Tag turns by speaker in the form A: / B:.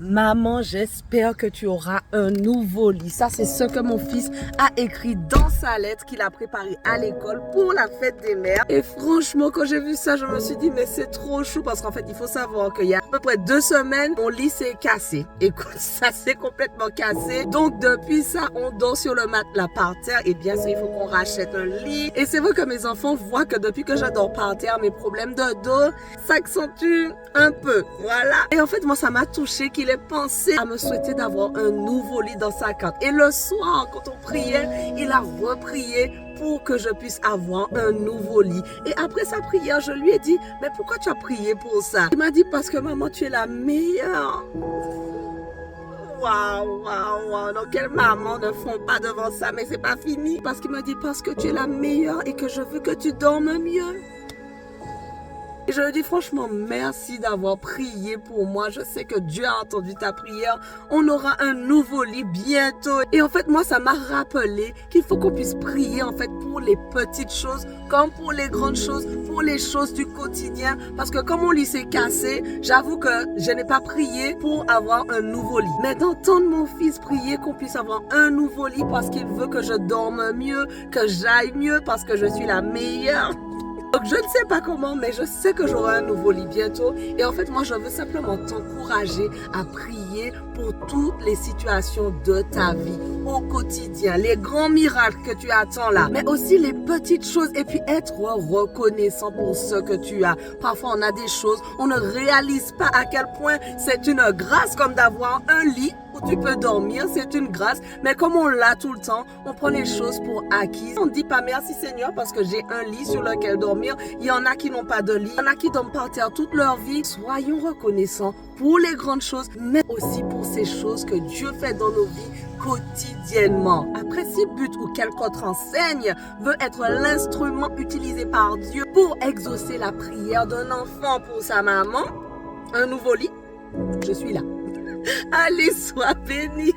A: Maman, j'espère que tu auras un nouveau lit. Ça, c'est ce que mon fils a écrit dans sa lettre qu'il a préparée à l'école pour la fête des mères. Et franchement, quand j'ai vu ça, je me suis dit, mais c'est trop chou parce qu'en fait, il faut savoir qu'il y a à peu près 2 semaines, mon lit s'est cassé. Écoute, ça s'est complètement cassé. Donc, depuis ça, on dort sur le matelas par terre. Et bien sûr, il faut qu'on rachète un lit. Et c'est vrai que mes enfants voient que depuis que je dors par terre, mes problèmes de dos s'accentuent un peu. Voilà. Et en fait, moi, ça m'a touchée qu'il ait pensé à me souhaiter d'avoir un nouveau lit dans sa carte. Et le soir, quand on priait, il a reprié pour que je puisse avoir un nouveau lit. Et après sa prière, je lui ai dit, mais pourquoi tu as prié pour ça? Il m'a dit, parce que maman, tu es la meilleure. Waouh, waouh, waouh. Donc, quelle maman ne font pas devant ça, mais c'est pas fini. Parce qu'il me dit, parce que tu es la meilleure et que je veux que tu dormes mieux. Et je lui dis franchement, merci d'avoir prié pour moi. Je sais que Dieu a entendu ta prière. On aura un nouveau lit bientôt. Et en fait, moi, ça m'a rappelé qu'il faut qu'on puisse prier en fait pour les petites choses comme pour les grandes choses, pour les choses du quotidien. Parce que comme mon lit s'est cassé, j'avoue que je n'ai pas prié pour avoir un nouveau lit. Mais d'entendre mon fils prier qu'on puisse avoir un nouveau lit parce qu'il veut que je dorme mieux, que j'aille mieux parce que je suis la meilleure. Donc je ne sais pas comment, mais je sais que j'aurai un nouveau lit bientôt. Et en fait, moi, je veux simplement t'encourager à prier pour toutes les situations de ta vie, au quotidien, les grands miracles que tu attends là, mais aussi les petites choses et puis être reconnaissant pour ce que tu as. Parfois, on a des choses, on ne réalise pas à quel point c'est une grâce comme d'avoir un lit où tu peux dormir, c'est une grâce. Mais comme on l'a tout le temps, on prend les choses pour acquises. On ne dit pas merci Seigneur parce que j'ai un lit sur lequel dormir. Il y en a qui n'ont pas de lit, il y en a qui dorment par terre toute leur vie. Soyons reconnaissants pour les grandes choses, mais aussi pour ces choses que Dieu fait dans nos vies quotidiennement. Après, si but ou quelque autre enseigne veut être l'instrument utilisé par Dieu pour exaucer la prière d'un enfant pour sa maman, un nouveau lit, je suis là. Allez, sois béni.